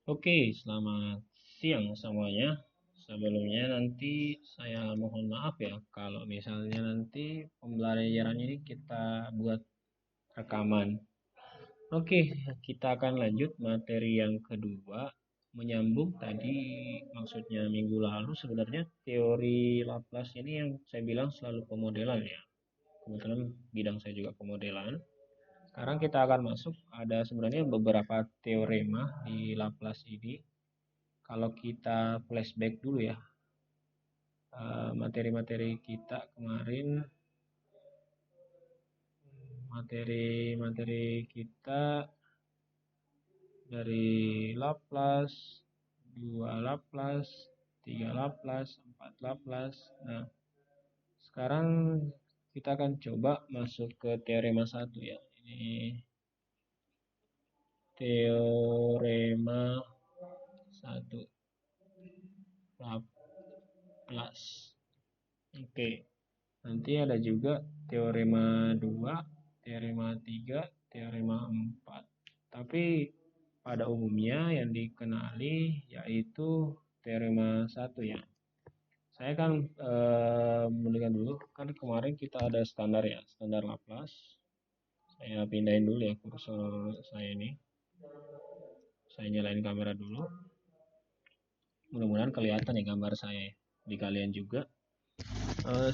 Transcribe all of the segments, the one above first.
Oke, selamat siang semuanya. Sebelumnya nanti saya mohon maaf ya kalau misalnya nanti pembelajaran ini kita buat rekaman. Oke, kita akan lanjut materi yang kedua. Menyambung tadi maksudnya minggu lalu sebenarnya teori Laplace ini yang saya bilang selalu pemodelan ya. Kebetulan bidang saya juga pemodelan. Sekarang kita akan masuk ada sebenarnya beberapa teorema di Laplace ini. Kalau kita flashback dulu ya, materi-materi kita kemarin, materi-materi kita dari Laplace, 2 Laplace, 3 Laplace, 4 Laplace. Nah, sekarang kita akan coba masuk ke teorema 1 ya. Ini teorema 1 Laplace. Oke. Nanti ada juga teorema 2, teorema 3, teorema 4. Tapi pada umumnya yang dikenali yaitu teorema 1 ya. Saya kan mendingan dulu, kan kemarin kita ada standar ya, standar Laplace. Saya pindahin dulu ya kursor saya ini. Saya nyalain kamera dulu. Mudah-mudahan kelihatan ya gambar saya di kalian juga.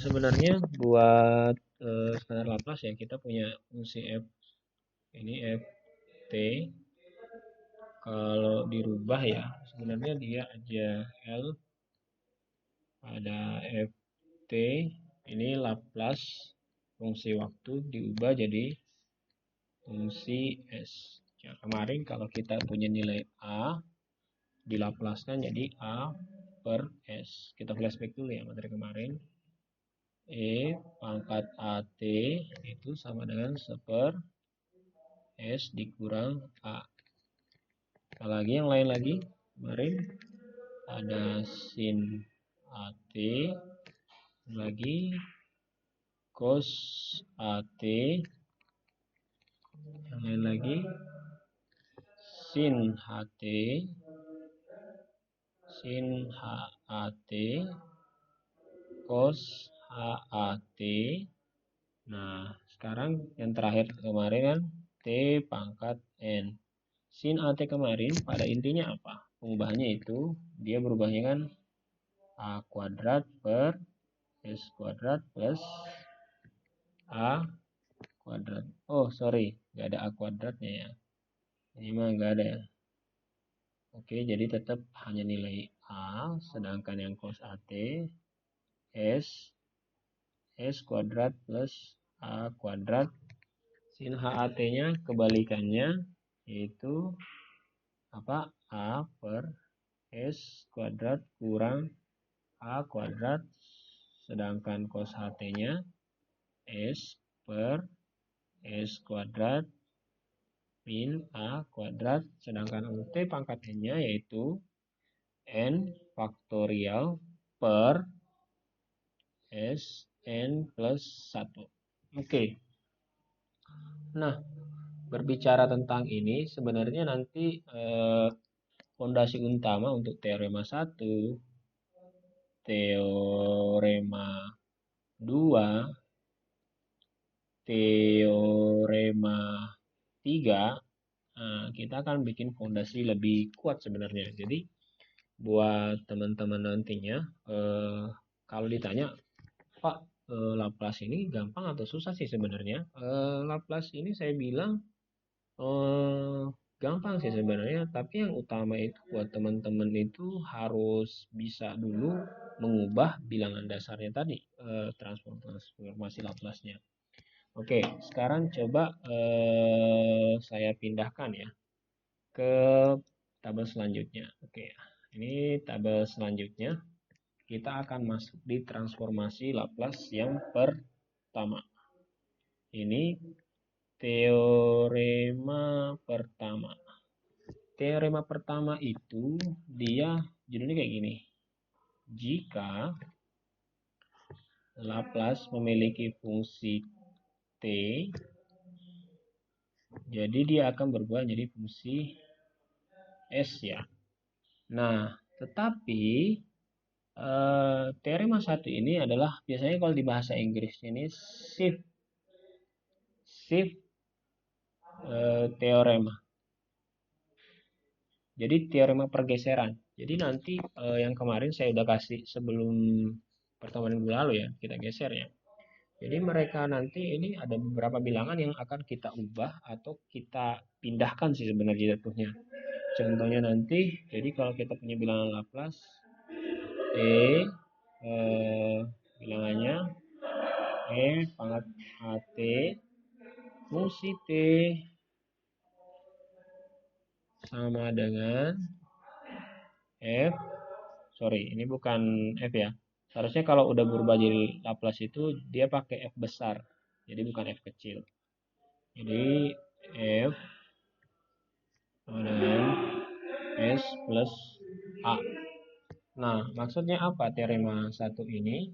Sebenarnya buat standar Laplace ya kita punya fungsi f ini ft. Kalau dirubah ya sebenarnya dia aja L pada ft ini Laplace fungsi waktu diubah jadi fungsi s ya. Kemarin kalau kita punya nilai a dilaplacekan jadi a per s. Kita flashback dulu ya materi kemarin. E pangkat AT itu sama dengan 1/, S dikurang A. Apalagi yang lain lagi, kemarin ada sin AT, lagi cos AT, yang lain lagi sin HT, sin HAT, cos HAT. Nah, sekarang yang terakhir kemarin kan T pangkat N. Sin AT kemarin pada intinya apa? Pengubahannya itu dia berubahnya kan A kuadrat per S kuadrat plus A kuadrat. Oh, sorry, nggak ada A kuadratnya ya. Ini mah nggak ada ya. Oke, jadi tetap hanya nilai A, sedangkan yang cos AT S S kuadrat plus A kuadrat. Sin HAT-nya kebalikannya yaitu apa? A per S kuadrat kurang A kuadrat, sedangkan cos HT-nya S per S kuadrat min A kuadrat, sedangkan UT pangkat N-nya yaitu N faktorial per S N plus 1. Oke. Nah, berbicara tentang ini sebenarnya nanti fondasi utama untuk teorema 1, teorema 2, teorema 3, kita akan bikin fondasi lebih kuat sebenarnya. Jadi buat teman-teman nantinya, kalau ditanya, Pak, Laplace ini gampang atau susah sih sebenarnya? Laplace ini saya bilang gampang sih sebenarnya, tapi yang utama itu buat teman-teman itu harus bisa dulu mengubah bilangan dasarnya tadi, transformasi Laplace-nya. Oke, sekarang coba saya pindahkan ya ke tabel selanjutnya. Oke, ini tabel selanjutnya. Kita akan masuk di transformasi Laplace yang pertama. Ini teorema pertama. Teorema pertama itu dia judulnya kayak gini. Jika Laplace memiliki fungsi T, jadi dia akan berubah jadi fungsi S ya. Nah, tetapi teorema satu ini adalah biasanya kalau di bahasa Inggris ini shift teorema. Jadi teorema pergeseran. Jadi nanti yang kemarin saya udah kasih sebelum pertemuan minggu lalu ya, kita geser ya. Jadi mereka nanti ini ada beberapa bilangan yang akan kita ubah atau kita pindahkan sih sebenarnya jatuhnya. Contohnya nanti, jadi kalau kita punya bilangan Laplace, bilangannya pangkat HT fungsi T sama dengan F, sorry ini bukan F ya. Seharusnya kalau udah berubah jadi Laplace itu dia pakai F besar, jadi bukan F kecil. Jadi F sama dengan S plus A. Nah, maksudnya apa teorema satu ini?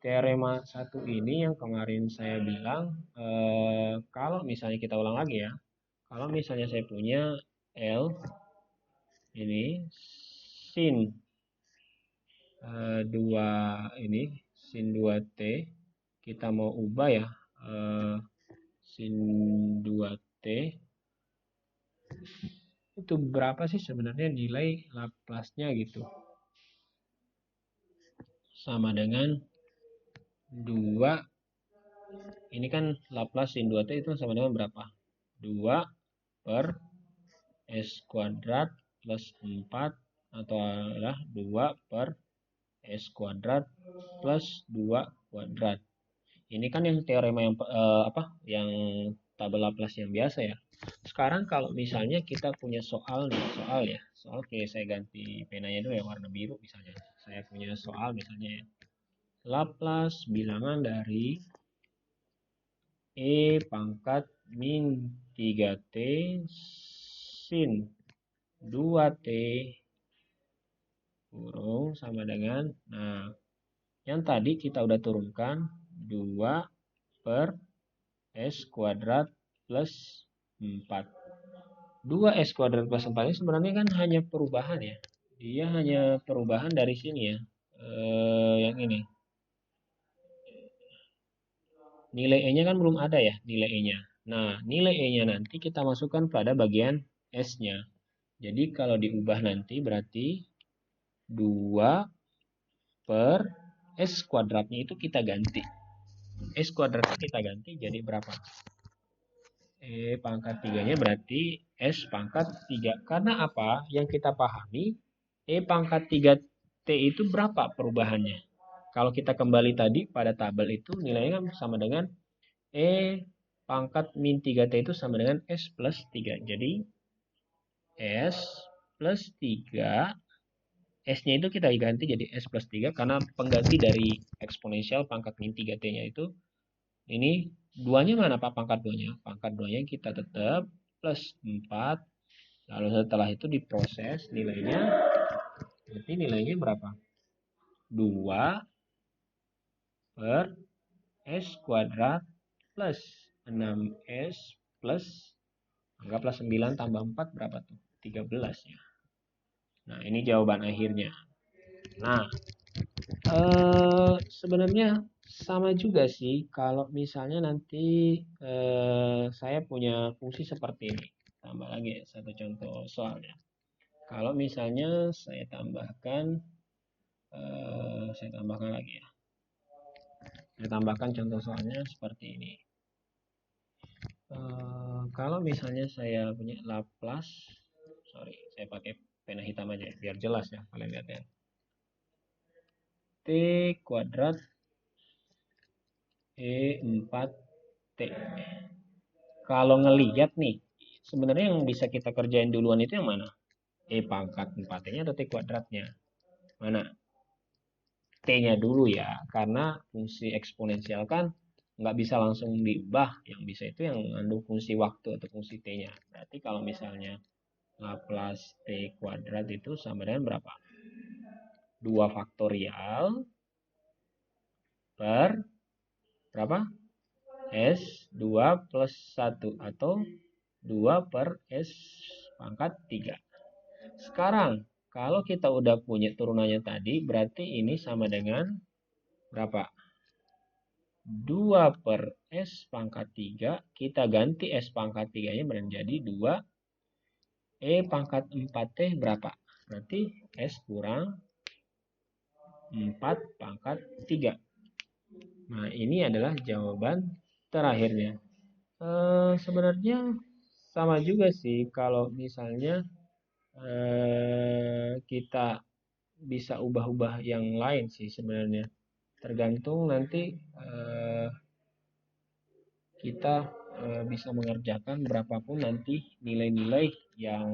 Teorema satu ini yang kemarin saya bilang, kalau misalnya kita ulang lagi ya, kalau misalnya saya punya L ini sin 2 ini sin 2T, kita mau ubah ya, sin 2T itu berapa sih sebenarnya nilai Laplace-nya gitu. Sama dengan 2, ini kan Laplace sin 2T itu sama dengan berapa? 2 per S kuadrat plus 4 atau adalah 2 per S kuadrat plus 2 kuadrat. Ini kan yang teorema yang yang tabel Laplace yang biasa ya. Sekarang kalau misalnya kita punya soal nih, soal kayak saya ganti penanya dulu ya warna biru misalnya. Saya punya soal misalnya ya. Laplace bilangan dari pangkat min 3T sin 2T kurung sama dengan, nah yang tadi kita udah turunkan 2 per S kuadrat plus 4. 2 S kuadrat plus 4 ini sebenarnya kan hanya perubahan ya. Dia hanya perubahan dari sini ya. Yang ini. Nilai E-nya kan belum ada ya, nilai E-nya. Nah, nilai E-nya nanti kita masukkan pada bagian S-nya. Jadi kalau diubah nanti berarti 2 per S kuadratnya itu kita ganti. S kuadratnya kita ganti jadi berapa? Pangkat 3-nya berarti S pangkat 3. Karena apa? Yang kita pahami, pangkat 3T itu berapa perubahannya? Kalau kita kembali tadi pada tabel itu nilainya kan sama dengan pangkat min 3T itu sama dengan S plus 3. Jadi S plus 3, S-nya itu kita ganti jadi S plus 3 karena pengganti dari eksponensial pangkat min 3T-nya itu ini duanya mana Pak pangkat 2-nya? Pangkat 2-nya kita tetap plus 4. Lalu setelah itu diproses nilainya. Berarti nilainya berapa? 2 per S kuadrat plus 6S plus anggaplah 9 tambah 4 berapa tuh? 13 ya. Nah, ini jawaban akhirnya. Nah, sebenarnya sama juga sih kalau misalnya nanti saya punya fungsi seperti ini. Tambah lagi ya, satu contoh soalnya. Kalau misalnya saya tambahkan lagi ya. Saya tambahkan contoh soalnya seperti ini. Kalau misalnya saya punya Laplace, sorry, saya pakai pena hitam aja biar jelas ya kalian lihat ya. T kuadrat E4T. Kalau ngelihat nih, sebenarnya yang bisa kita kerjain duluan itu yang mana? Pangkat 4T-nya atau T kuadratnya? Mana? T-nya dulu ya, karena fungsi eksponensial kan nggak bisa langsung diubah. Yang bisa itu yang mengandung fungsi waktu atau fungsi T-nya. Berarti kalau misalnya Laplace T kuadrat itu sama dengan berapa? 2 faktorial per berapa? S2 plus 1 atau 2 per S pangkat 3. Sekarang Kalau kita udah punya turunannya tadi, berarti ini sama dengan berapa? 2 per S pangkat 3. Kita ganti S pangkat 3-nya menjadi 2. E pangkat 4T berapa? Berarti S kurang 4 pangkat 3. Nah, ini adalah jawaban terakhirnya. Sebenarnya sama juga sih kalau misalnya kita bisa ubah-ubah yang lain sih sebenarnya. Tergantung nanti kita bisa mengerjakan berapapun nanti nilai-nilai yang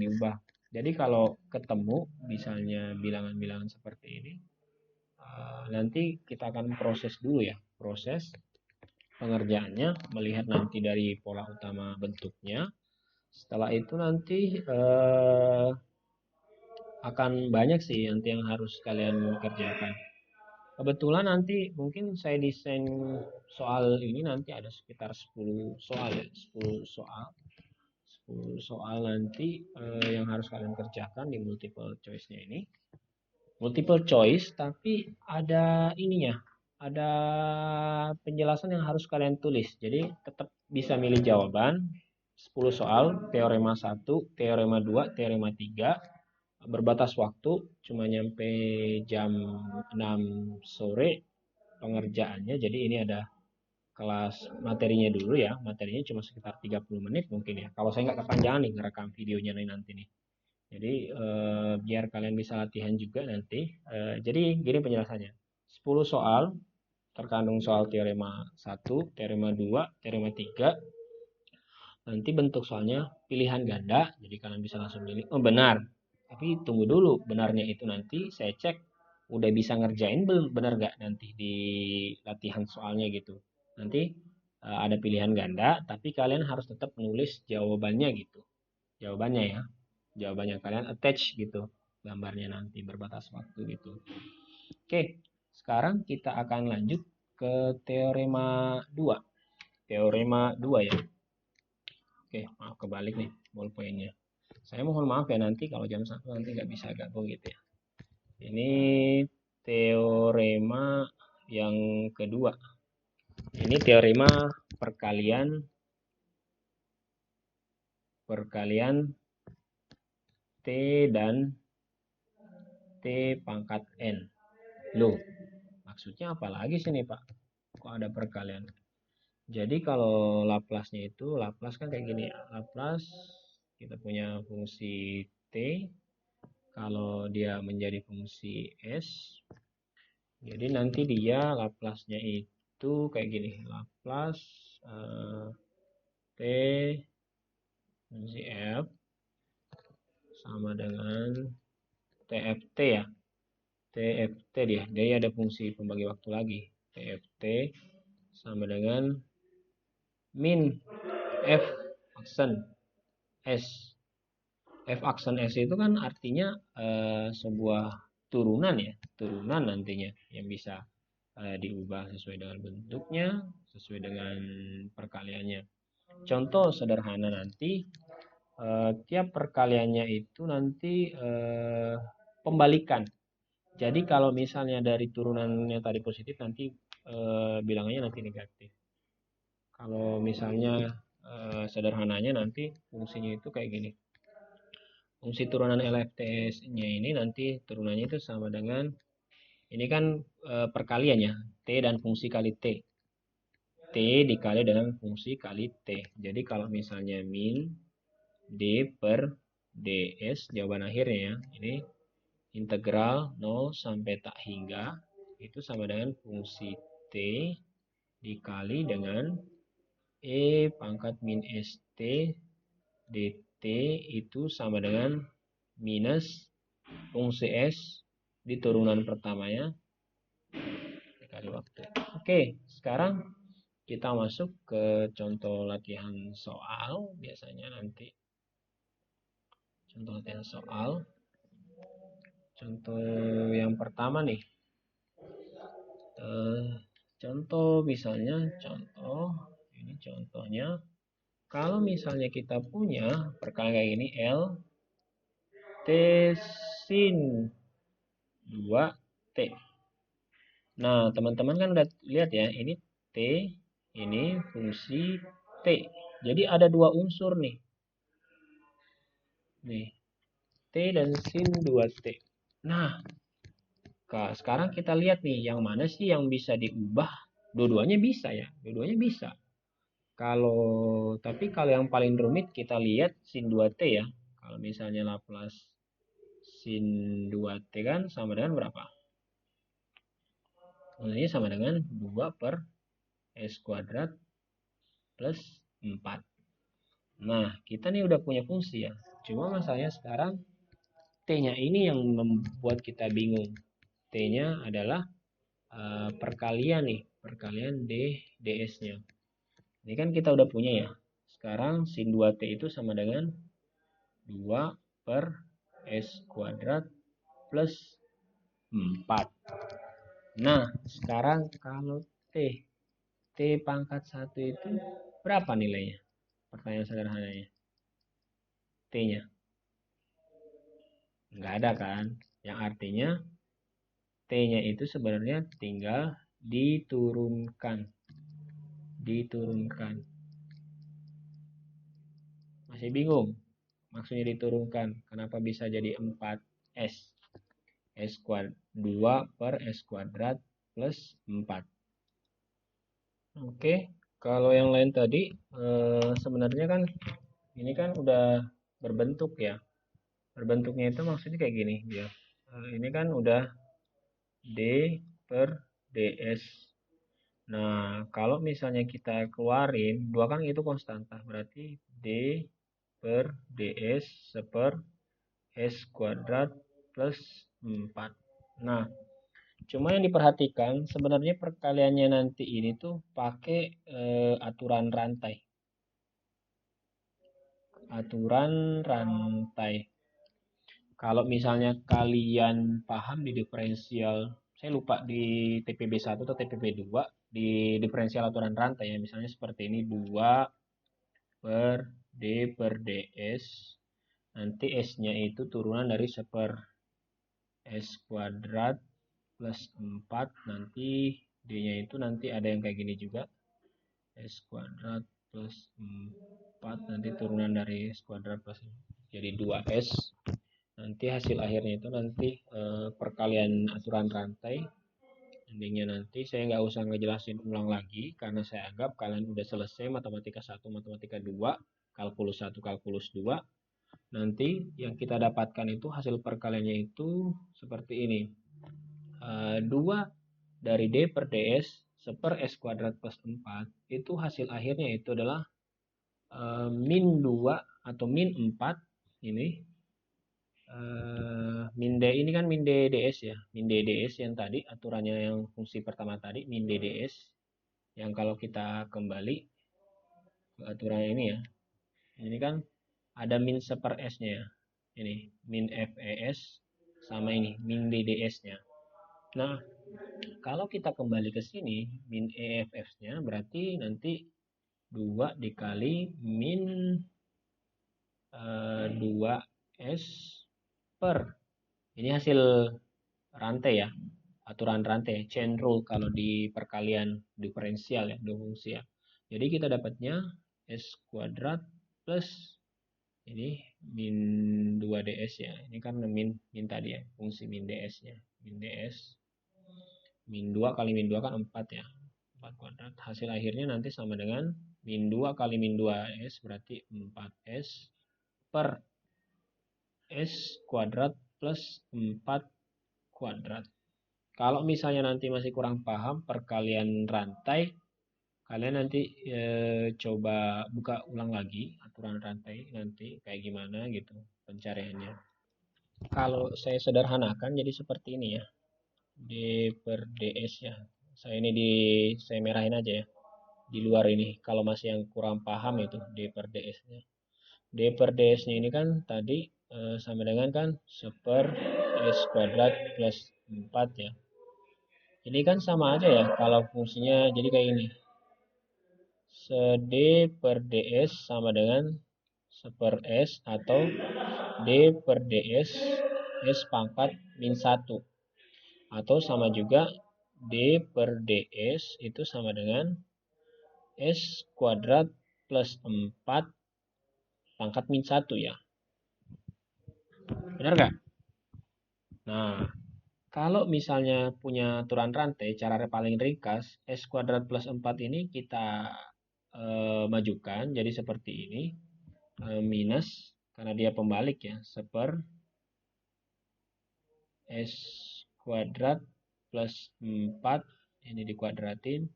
diubah. Jadi kalau ketemu misalnya bilangan-bilangan seperti ini, nanti kita akan proses dulu ya, proses pengerjaannya, melihat nanti dari pola utama bentuknya. Setelah itu nanti akan banyak sih nanti yang harus kalian kerjakan. Kebetulan nanti mungkin saya desain soal ini nanti ada sekitar 10 soal ya, 10 soal. 10 soal nanti yang harus kalian kerjakan di multiple choice-nya ini. Multiple choice tapi ada ininya, ada penjelasan yang harus kalian tulis. Jadi tetap bisa milih jawaban 10 soal, teorema 1, teorema 2, teorema 3. Berbatas waktu cuma nyampe jam 6 sore pengerjaannya. Jadi ini ada kelas materinya dulu ya. Materinya cuma sekitar 30 menit mungkin ya. Kalau saya nggak kepanjangan nih ngerekam videonya nanti nih. Jadi biar kalian bisa latihan juga nanti. Jadi gini penjelasannya. 10 soal terkandung soal teorema 1, teorema 2, teorema 3. Nanti bentuk soalnya pilihan ganda. Jadi kalian bisa langsung pilih. Oh benar. Tapi tunggu dulu. Benarnya itu nanti saya cek udah bisa ngerjain belum, benar gak nanti di latihan soalnya gitu. Nanti ada pilihan ganda, tapi kalian harus tetap menulis jawabannya gitu. Jawabannya ya. Jawabannya kalian attach gitu. Gambarnya nanti berbatas waktu gitu. Oke, sekarang kita akan lanjut ke teorema 2. Teorema 2 ya. Oke, maaf kebalik nih ballpointnya. Saya mohon maaf ya nanti kalau jam 1 nanti nggak bisa gabung gitu ya. Ini teorema yang kedua. Ini teorema perkalian T dan T pangkat N. Loh, maksudnya apa lagi sih nih Pak? Kok ada perkalian? Jadi kalau Laplace-nya itu, Laplace kan kayak gini ya. Laplace kita punya fungsi T. Kalau dia menjadi fungsi S, jadi nanti dia Laplace-nya itu kayak gini. Laplace T fungsi F sama dengan TFT ya. TFT dia ada fungsi pembagi waktu lagi. TFT sama dengan min F aksen S. F aksen S itu kan artinya sebuah turunan ya. Turunan nantinya yang bisa diubah sesuai dengan bentuknya, sesuai dengan perkaliannya. Contoh sederhana nanti, tiap perkaliannya itu nanti pembalikan. Jadi kalau misalnya dari turunannya tadi positif, nanti bilangannya nanti negatif. Kalau misalnya sederhananya nanti fungsinya itu kayak gini. Fungsi turunan LFTS-nya ini nanti turunannya itu sama dengan, ini kan perkalian ya, T dan fungsi kali T. T dikali dengan fungsi kali T. Jadi kalau misalnya min D per DS, jawaban akhirnya ya, ini integral 0 sampai tak hingga, itu sama dengan fungsi T dikali dengan E pangkat min ST dt itu sama dengan minus fungsi S di turunan pertamanya dikali waktu. Oke, sekarang kita masuk ke contoh latihan soal. Biasanya nanti contoh latihan soal. Contoh yang pertama nih. Contoh misalnya, ini contohnya. Kalau misalnya kita punya perkalian kayak gini, L T sin 2T. Nah, teman-teman kan udah lihat ya, ini T, ini fungsi T. Jadi ada dua unsur nih. Nih, T dan sin 2T. Nah, sekarang kita lihat nih, yang mana sih yang bisa diubah? Dua-duanya bisa ya, dua-duanya bisa. Tapi kalau yang paling rumit kita lihat sin 2T ya. Kalau misalnya Laplace sin 2T kan sama dengan berapa? Ini sama dengan 2 per S kuadrat plus 4. Nah, kita nih udah punya fungsi ya. Cuma masalahnya sekarang T-nya ini yang membuat kita bingung. T-nya adalah perkalian nih, perkalian ds-nya. Ini kan kita udah punya ya. Sekarang sin 2T itu sama dengan 2 per S kuadrat plus 4. Nah, sekarang kalau T pangkat 1 itu berapa nilainya? Pertanyaan sederhananya. T-nya. Nggak ada kan? Yang artinya T-nya itu sebenarnya tinggal diturunkan. Diturunkan. Masih bingung? Maksudnya diturunkan. Kenapa bisa jadi 4S? S kuadrat 2 per S kuadrat plus 4. Oke, kalau yang lain tadi sebenarnya kan ini kan udah berbentuk ya. Berbentuknya itu maksudnya kayak gini ya. Ini kan udah D per ds. Nah, kalau misalnya kita keluarin, 2 kan itu konstanta. Berarti D per ds seper S kuadrat plus 4. Nah, cuma yang diperhatikan sebenarnya perkaliannya nanti ini tuh pakai aturan rantai. Aturan rantai. Kalau misalnya kalian paham di diferensial, saya lupa di TPB 1 atau TPB 2, di diferensial aturan rantai ya, misalnya seperti ini 2 per D per DS, nanti S-nya itu turunan dari seper S kuadrat plus 4, nanti D-nya itu nanti ada yang kayak gini juga, S kuadrat plus 4, nanti turunan dari S kuadrat plus 4, jadi 2S. Nanti hasil akhirnya itu nanti perkalian aturan rantai. Endingnya nanti saya nggak usah ngejelasin ulang lagi karena saya anggap kalian udah selesai matematika 1, matematika 2, kalkulus 1, kalkulus 2. Nanti yang kita dapatkan itu hasil perkaliannya itu seperti ini. 2 dari D per DS seper S kuadrat plus 4 itu hasil akhirnya itu adalah min 2 atau min 4 ini. Min D ini kan min DDS ya. Min DDS yang tadi aturannya yang fungsi pertama tadi min DDS yang kalau kita kembali ke aturan ini ya. Ini kan ada min seper S-nya ya. Ini min FES sama ini min DDS-nya. Nah, kalau kita kembali ke sini min EFF-nya berarti nanti 2 dikali min 2S per ini hasil rantai ya, aturan rantai, chain rule kalau di perkalian diferensial ya, dua fungsi ya. Jadi kita dapatnya S kuadrat plus ini min 2ds ya. Ini kan min tadi ya, fungsi min ds-nya. Min ds min 2 kali min 2 kan 4 ya. 4 kuadrat. Hasil akhirnya nanti sama dengan min 2 kali min 2s berarti 4s per S kuadrat plus 4 kuadrat. Kalau misalnya nanti masih kurang paham perkalian rantai, kalian nanti coba buka ulang lagi aturan rantai nanti kayak gimana gitu pencariannya. Kalau saya sederhanakan jadi seperti ini ya. D per ds ya. Saya merahin aja ya. Di luar ini kalau masih yang kurang paham itu D per ds-nya. D per ds-nya ini kan tadi sama dengan kan seper S kuadrat plus 4 ya. Ini kan sama aja ya kalau fungsinya jadi kayak ini. D per ds sama dengan seper S atau D per ds S pangkat min 1. Atau sama juga D per DS itu sama dengan S kuadrat plus 4 pangkat min 1 ya. Benar nggak? Nah, kalau misalnya punya aturan rantai, cara paling ringkas, S kuadrat plus 4 ini kita majukan jadi seperti ini. Minus, karena dia pembalik ya, seper S kuadrat plus 4, ini dikuadratin.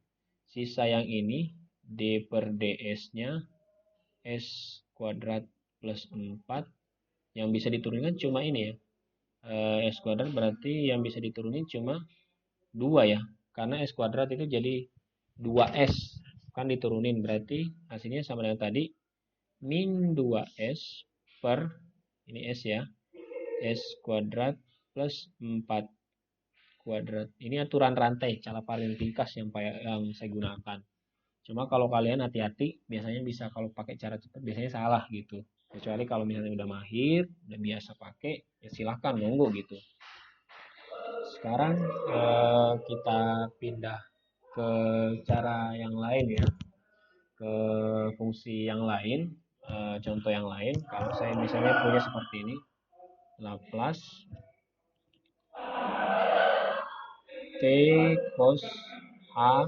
Sisa yang ini, D per DS-nya, S kuadrat plus 4. Yang bisa diturunkan cuma ini ya. S kuadrat berarti yang bisa diturunin cuma 2 ya. Karena S kuadrat itu jadi 2S. Kan diturunin berarti hasilnya sama dengan tadi. Min 2S per, ini S ya. S kuadrat plus 4 kuadrat. Ini aturan rantai, cara paling ringkas yang saya gunakan. Cuma kalau kalian hati-hati, biasanya bisa kalau pakai cara cepat biasanya salah gitu. Kecuali kalau misalnya udah mahir, udah biasa pakai, ya silahkan monggo gitu. Sekarang kita pindah ke cara yang lain ya, ke fungsi yang lain, contoh yang lain. Kalau saya misalnya punya seperti ini, Laplace T cos H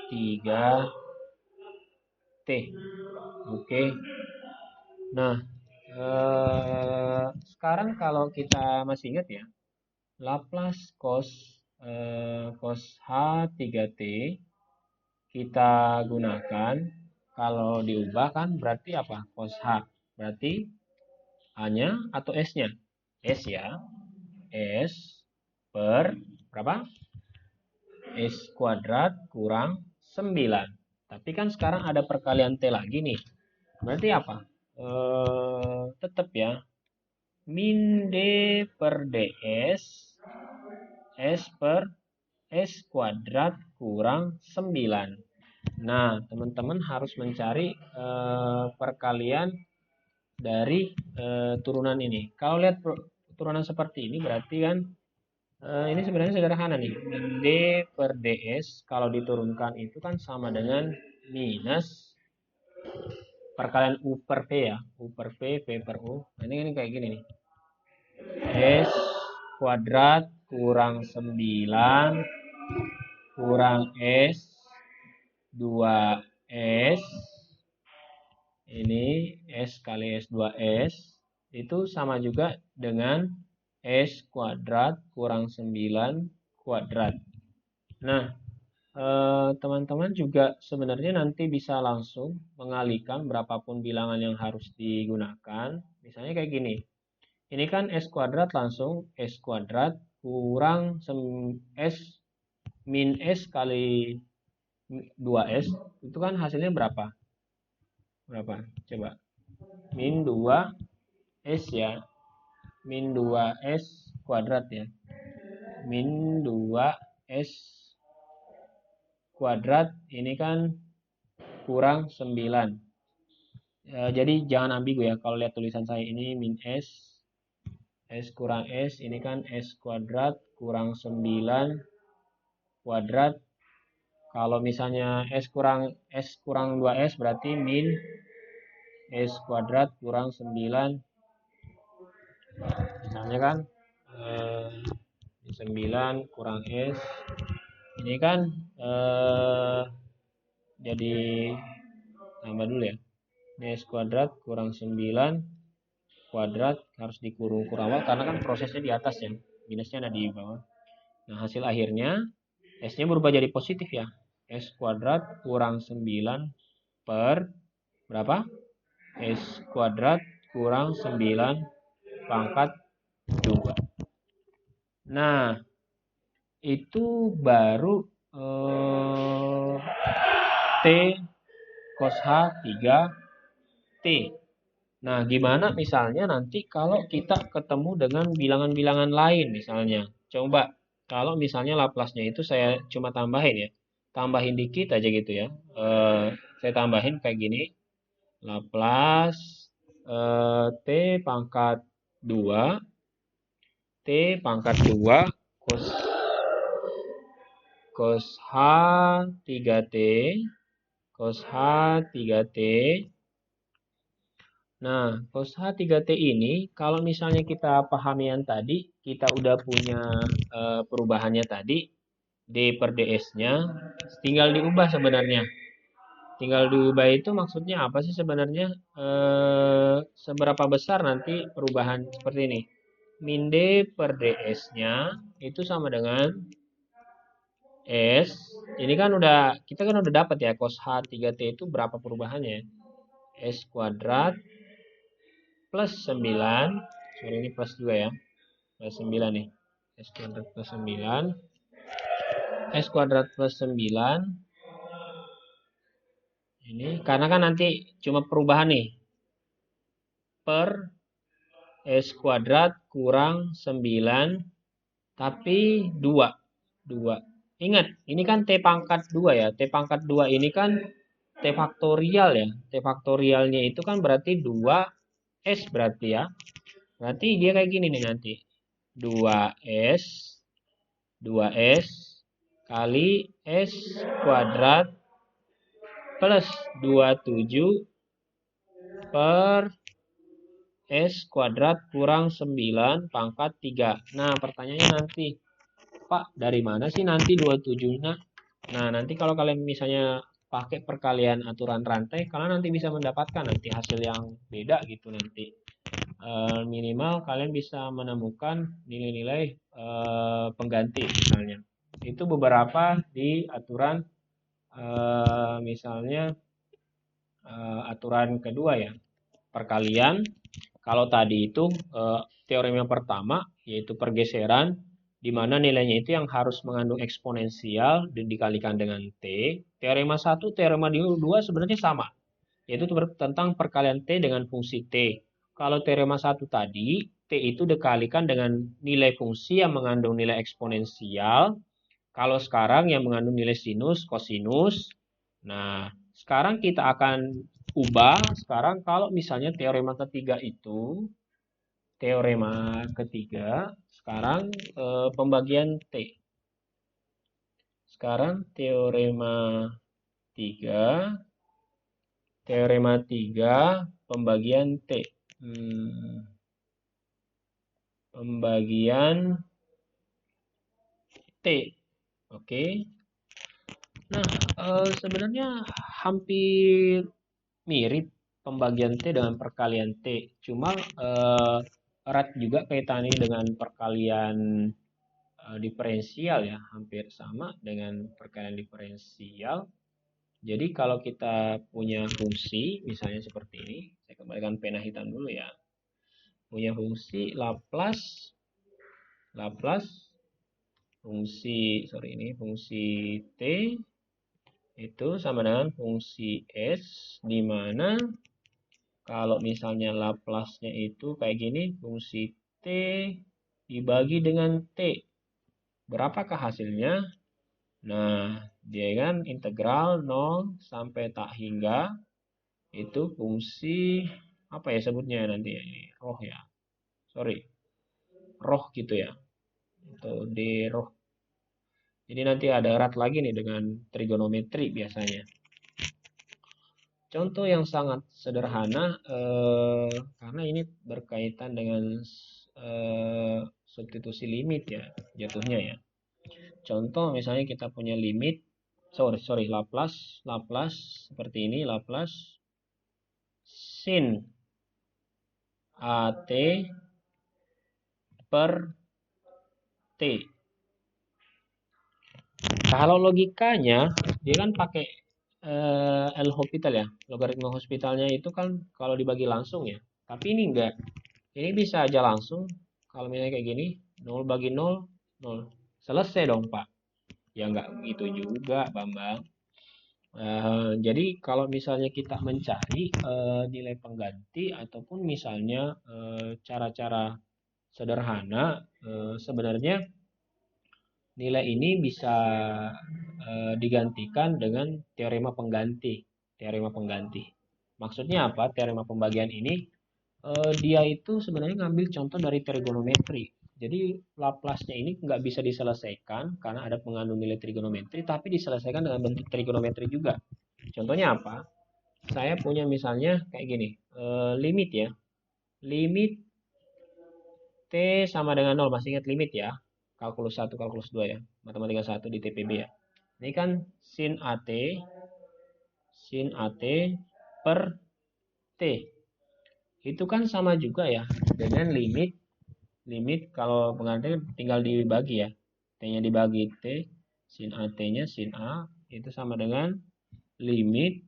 3T. Oke. Nah, sekarang kalau kita masih ingat ya, Laplace cos H 3T kita gunakan, kalau diubah kan berarti apa? Cos H. Berarti A-nya atau S-nya? S ya. S per berapa? S kuadrat kurang 9. Tapi kan sekarang ada perkalian T lagi nih. Berarti apa? Tetap ya. Min D per DS S per S kuadrat kurang 9. Nah, teman-teman harus mencari perkalian dari turunan ini. Kalau lihat turunan seperti ini berarti kan ini sebenarnya sederhana nih. Min D per DS kalau diturunkan itu kan sama dengan minus perkalian U per V ya. U per V, V per U. Nah, ini kayak gini nih. S kuadrat kurang 9 kurang S 2S. Ini S kali S 2S. Itu sama juga dengan S kuadrat kurang 9 kuadrat. Nah, teman-teman juga sebenarnya nanti bisa langsung mengalihkan berapapun bilangan yang harus digunakan. Misalnya kayak gini. Ini kan S kuadrat langsung S kuadrat kurang S min S kali 2S. Itu kan hasilnya berapa? Berapa? Coba. Min 2S ya. Min 2S kuadrat ya. Min 2S kuadrat ini kan kurang 9. Jadi jangan ambigu ya. Kalau lihat tulisan saya ini min S. S kurang S. Ini kan S kuadrat kurang 9 kuadrat. Kalau misalnya S kurang 2S berarti min S kuadrat kurang 9. Misalnya kan 9 kurang S. Ini kan jadi tambah dulu ya. Ini S kuadrat kurang 9 kuadrat harus dikurung awal karena kan prosesnya di atas ya. Minusnya ada di bawah. Nah, hasil akhirnya S-nya berubah jadi positif ya. S kuadrat kurang 9 per berapa? S kuadrat kurang 9 pangkat 2. Nah, itu baru T cos H 3T. Nah, gimana misalnya nanti kalau kita ketemu dengan bilangan-bilangan lain misalnya. Coba, kalau misalnya Laplace-nya itu saya cuma tambahin ya. Tambahin dikit aja gitu ya. Saya tambahin kayak gini. Laplace T pangkat 2 T pangkat 2 cos H 3T cos H 3T. Nah, cos H 3T ini kalau misalnya kita pahami yang tadi, kita udah punya perubahannya tadi, D per ds-nya, tinggal diubah sebenarnya. Tinggal diubah itu maksudnya apa sih sebenarnya? Seberapa besar nanti perubahan seperti ini. Min D per ds-nya itu sama dengan S. Ini kan kita kan udah dapat ya cos H 3T itu berapa perubahannya. S kuadrat plus 9. Sorry ini plus juga ya. Plus 9 nih. S kuadrat plus 9. S kuadrat plus 9. Ini karena kan nanti cuma perubahan nih. Per S kuadrat kurang 9 tapi 2. 2. Ingat, ini kan T pangkat 2 ya. T pangkat 2 ini kan T faktorial ya. T faktorialnya itu kan berarti 2S berarti ya. Berarti dia kayak gini nih nanti. 2S 2S kali S kuadrat plus 27 per S kuadrat kurang 9 pangkat 3. Nah, pertanyaannya nanti, Pak, dari mana sih nanti 27-nya? Nah, nanti kalau kalian misalnya pakai perkalian aturan rantai, kalian nanti bisa mendapatkan nanti hasil yang beda gitu nanti. Minimal kalian bisa menemukan nilai-nilai pengganti misalnya. Itu beberapa di aturan misalnya aturan kedua ya, perkalian. Kalau tadi itu teorem yang pertama yaitu pergeseran, di mana nilainya itu yang harus mengandung eksponensial dan dikalikan dengan T. Teorema 1, teorema 2 sebenarnya sama, yaitu tentang perkalian T dengan fungsi T. Kalau teorema 1 tadi, T itu dikalikan dengan nilai fungsi yang mengandung nilai eksponensial. Kalau sekarang yang mengandung nilai sinus, kosinus. Nah, sekarang kita akan ubah. Sekarang kalau misalnya teorema ketiga itu, sekarang pembagian T. Sekarang teorema 3 pembagian T. Pembagian T. Oke. Nah, sebenarnya hampir mirip pembagian T dengan perkalian T. Cuma erat juga kaitannya dengan perkalian diferensial ya, hampir sama dengan perkalian diferensial. Jadi kalau kita punya fungsi, misalnya seperti ini, saya kembalikan pena hitam dulu ya. Punya fungsi Laplace fungsi T itu sama dengan fungsi S, di mana kalau misalnya Laplace-nya itu kayak gini, fungsi T dibagi dengan T. Berapakah hasilnya? Nah, dia kan integral 0 sampai tak hingga itu fungsi apa ya sebutnya nanti ya, roh ya. Sorry. Roh gitu ya. Atau D roh. Jadi nanti ada erat lagi nih dengan trigonometri biasanya. Contoh yang sangat sederhana karena ini berkaitan dengan substitusi limit ya jatuhnya ya. Contoh misalnya kita punya limit Laplace seperti ini, Laplace sin AT per T. Kalau logikanya dia kan pakai L'Hopital ya, logaritma hospitalnya itu kan kalau dibagi langsung ya. Tapi ini enggak. Ini bisa aja langsung. Kalau misalnya kayak gini, 0 bagi 0, 0. Selesai dong, Pak. Ya enggak gitu juga, Bambang. Jadi kalau misalnya kita mencari nilai pengganti ataupun misalnya cara-cara sederhana, sebenarnya nilai ini bisa digantikan dengan teorema pengganti. Teorema pengganti. Maksudnya apa? Teorema pembagian ini dia itu sebenarnya ngambil contoh dari trigonometri. Jadi Laplace-nya ini nggak bisa diselesaikan karena ada mengandung nilai trigonometri, tapi diselesaikan dengan bentuk trigonometri juga. Contohnya apa? Saya punya misalnya kayak gini, limit ya, limit T sama dengan 0, masih ingat limit ya, kalkulus 1, kalkulus 2 ya, matematika 1 di TPB ya. Ini kan sin AT per T. Itu kan sama juga ya dengan limit kalau pengantin tinggal dibagi ya. T-nya dibagi T, sin AT-nya sin A itu sama dengan limit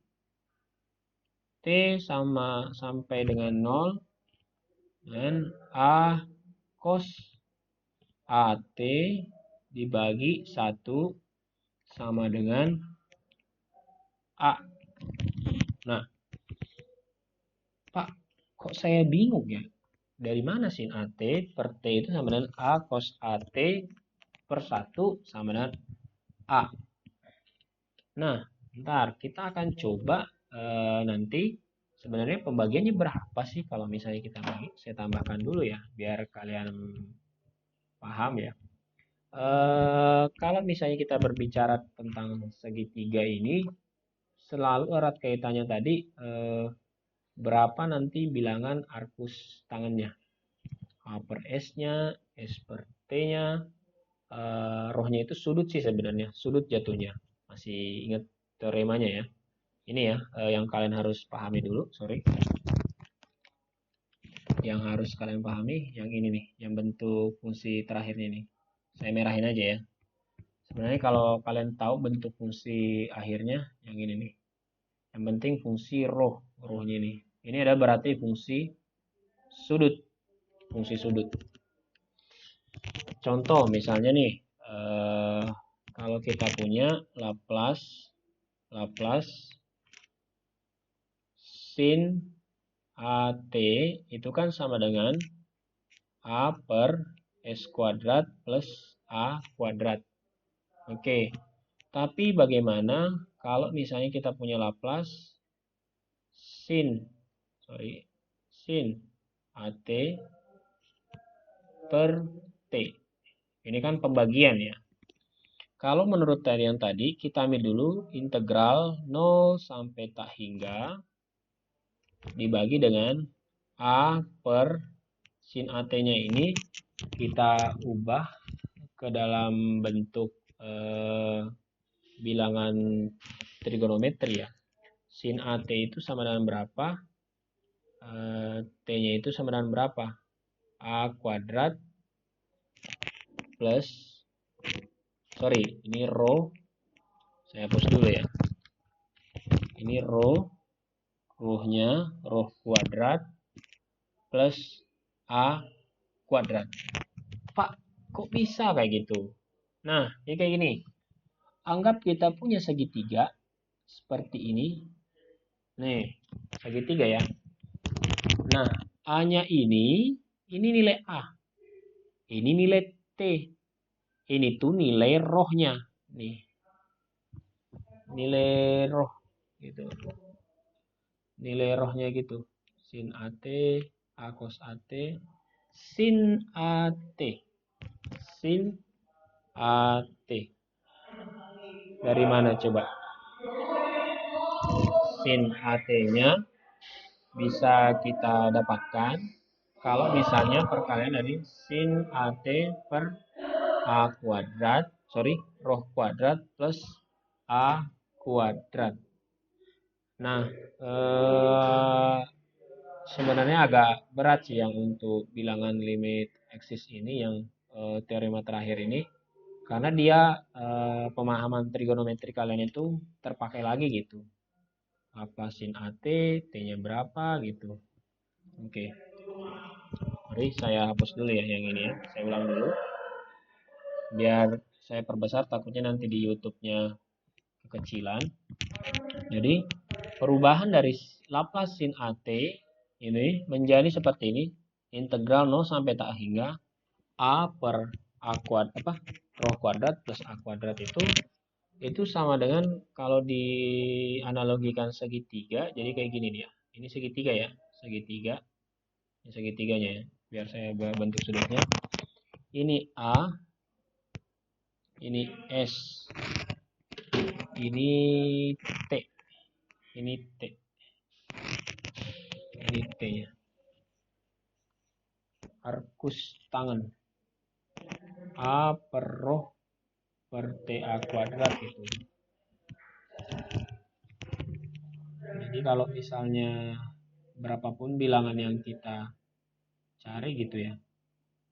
T sama sampai dengan 0 dan A cos AT dibagi 1 sama dengan A. Nah, Pak, kok saya bingung ya? Dari mana sin AT per T itu sama dengan A cos AT per 1 sama dengan A. Nah, ntar kita akan coba nanti sebenarnya pembagiannya berapa sih kalau misalnya kita bagi. Saya tambahkan dulu ya, biar kalian paham ya. Kalau misalnya kita berbicara tentang segitiga ini, selalu erat kaitannya tadi berapa nanti bilangan arcus tangannya. A per S-nya, S per T-nya, rohnya itu sudut sih sebenarnya, sudut jatuhnya. Masih ingat teoremanya ya. Ini ya yang kalian harus pahami dulu, sorry. Yang harus kalian pahami yang ini nih, yang bentuk fungsi terakhirnya nih. Saya merahin aja ya. Sebenarnya kalau kalian tahu bentuk fungsi akhirnya yang ini nih. Yang penting fungsi rohnya nih. Ini ada berarti fungsi sudut, fungsi sudut. Contoh misalnya nih, kalau kita punya Laplace sin AT itu kan sama dengan A per S kuadrat plus A kuadrat. Oke, tapi bagaimana kalau misalnya kita punya Laplace sin AT per T. Ini kan pembagian ya. Kalau menurut tadi yang tadi, kita ambil dulu integral 0 sampai tak hingga dibagi dengan A per sin AT-nya ini kita ubah ke dalam bentuk bilangan trigonometri ya. Sin AT itu sama dengan berapa? T-nya itu sama dengan berapa? A kuadrat plus, sorry, ini rho. Saya hapus dulu ya. Ini rohnya, roh kuadrat plus A kuadrat. Pak, kok bisa kayak gitu? Nah, ini kayak gini. Anggap kita punya segitiga seperti ini. Nih, segitiga ya. Nah, A-nya ini nilai A. Ini nilai T. Ini tuh nilai rohnya. Nih. Nilai roh gitu. Nilai rohnya gitu. Sin AT, A cos AT, sin AT. Sin AT. Dari mana coba? Sin AT-nya bisa kita dapatkan kalau misalnya perkalian dari sin AT per A kuadrat, roh kuadrat plus A kuadrat. Nah, sebenarnya agak berat sih yang untuk bilangan limit eksis ini yang teorema terakhir ini. Karena dia pemahaman trigonometri kalian itu terpakai lagi gitu. Apa sin AT, T-nya berapa gitu. Oke. Mari saya hapus dulu ya yang ini ya. Saya ulang dulu. Biar saya perbesar takutnya nanti di YouTube-nya kekecilan. Jadi perubahan dari Laplace sin AT ini menjadi seperti ini. Integral 0 sampai tak hingga A per A kuadrat roh kuadrat plus A kuadrat itu sama dengan kalau dianalogikan segitiga, jadi kayak gini dia. Ini segitiga ya, segitiga. Ini segitiganya ya. Biar saya bentuk sudutnya. Ini A, ini S, ini T, ini T, ini T ya. Arkus tangan. A per roh per TA kuadrat gitu. Jadi kalau misalnya berapapun bilangan yang kita cari gitu ya,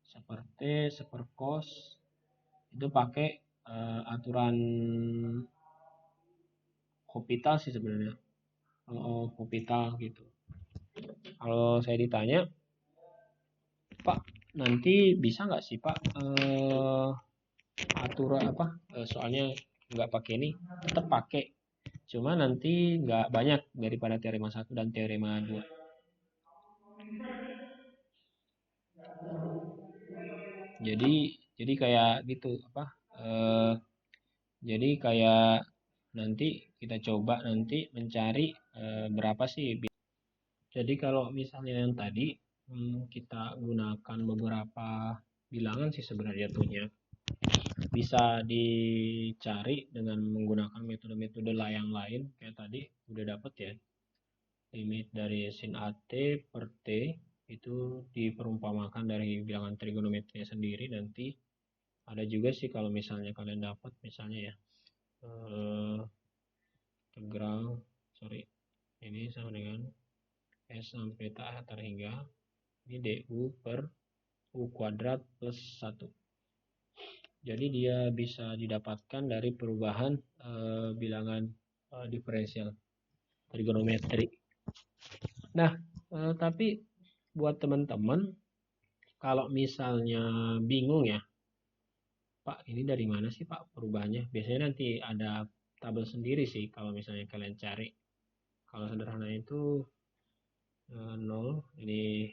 seperti seperkos itu pakai aturan Hopital sih sebenarnya. Hopital gitu. Kalau saya ditanya, Pak, nanti bisa nggak sih Pak aturan apa? Soalnya nggak pakai ini, tetap pakai. Cuma nanti nggak banyak daripada teorema 1 dan teorema 2. Jadi kayak gitu apa? Eh, jadi kayak nanti kita coba nanti mencari berapa sih. Jadi kalau misalnya yang tadi kita gunakan beberapa bilangan sih sebenarnya tuhnya bisa dicari dengan menggunakan metode-metode yang lain kayak tadi udah dapet ya limit dari sin AT per T itu diperumpamakan dari bilangan trigonometrinya sendiri. Nanti ada juga sih kalau misalnya kalian dapat misalnya ya integral ini sama dengan S sampai akar hingga ini DU per U kuadrat plus 1. Jadi dia bisa didapatkan dari perubahan bilangan diferensial trigonometri. Nah, tapi buat teman-teman kalau misalnya bingung ya, Pak, ini dari mana sih Pak perubahannya? Biasanya nanti ada tabel sendiri sih kalau misalnya kalian cari. Kalau sederhana itu 0, ini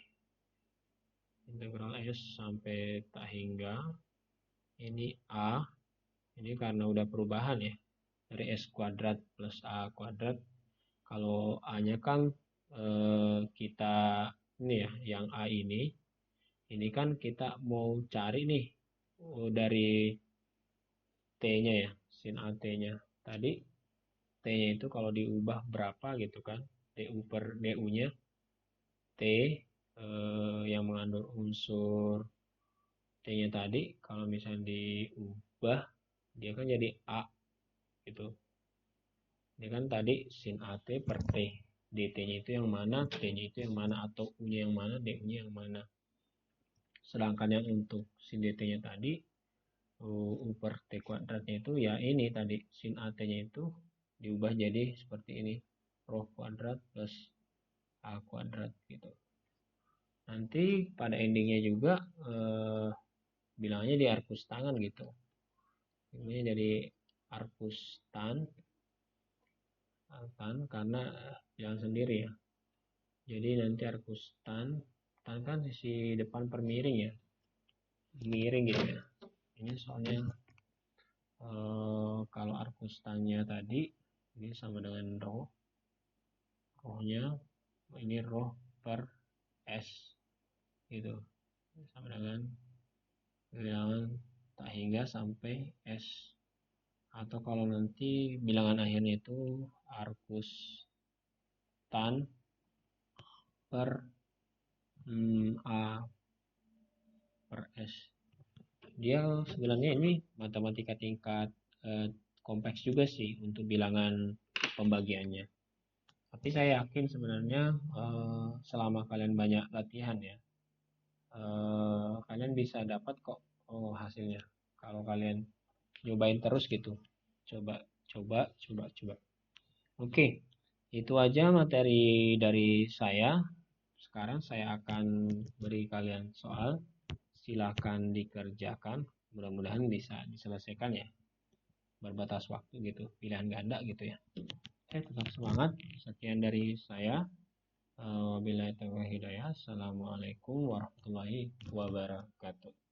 integral S sampai tak hingga ini A, ini karena udah perubahan ya dari S kuadrat plus A kuadrat. Kalau A-nya kan kita ini ya yang A ini kan kita mau cari nih dari T-nya ya, sin AT-nya. Tadi T-nya itu kalau diubah berapa gitu kan, DU per DU-nya T yang mengandung unsur T-nya tadi kalau misalnya diubah dia kan jadi A gitu. Ini kan tadi sin AT per T. DT-nya itu yang mana, T-nya itu yang mana, atau U-nya yang mana, DU-nya yang mana. Sedangkan yang untuk sin DT-nya tadi U per T kuadratnya itu ya ini tadi sin AT-nya itu diubah jadi seperti ini. Rho kuadrat plus A kuadrat gitu. Nanti pada endingnya juga bilangnya di arkus tangan gitu. Ini jadi arkus tan karena bilang sendiri ya. Jadi nanti arkus tan kan sisi depan per miring ya. Miring gitu ya. Ini soalnya kalau arkus tannya tadi ini sama dengan rohnya ini roh per S gitu sama dengan bilangan tak hingga sampai S, atau kalau nanti bilangan akhirnya itu arkus tan per A per S. Dia sebenarnya ini matematika tingkat kompleks juga sih untuk bilangan pembagiannya. Tapi saya yakin sebenarnya selama kalian banyak latihan ya, kalian bisa dapat kok hasilnya. Kalau kalian nyobain terus gitu, coba. Oke, itu aja materi dari saya. Sekarang saya akan beri kalian soal. Silakan dikerjakan. Mudah-mudahan bisa diselesaikan ya. Berbatas waktu gitu, pilihan ganda gitu ya. Oke, tetap semangat. Sekian dari saya. Wabillahi taufiq hidayah. Assalamualaikum warahmatullahi wabarakatuh.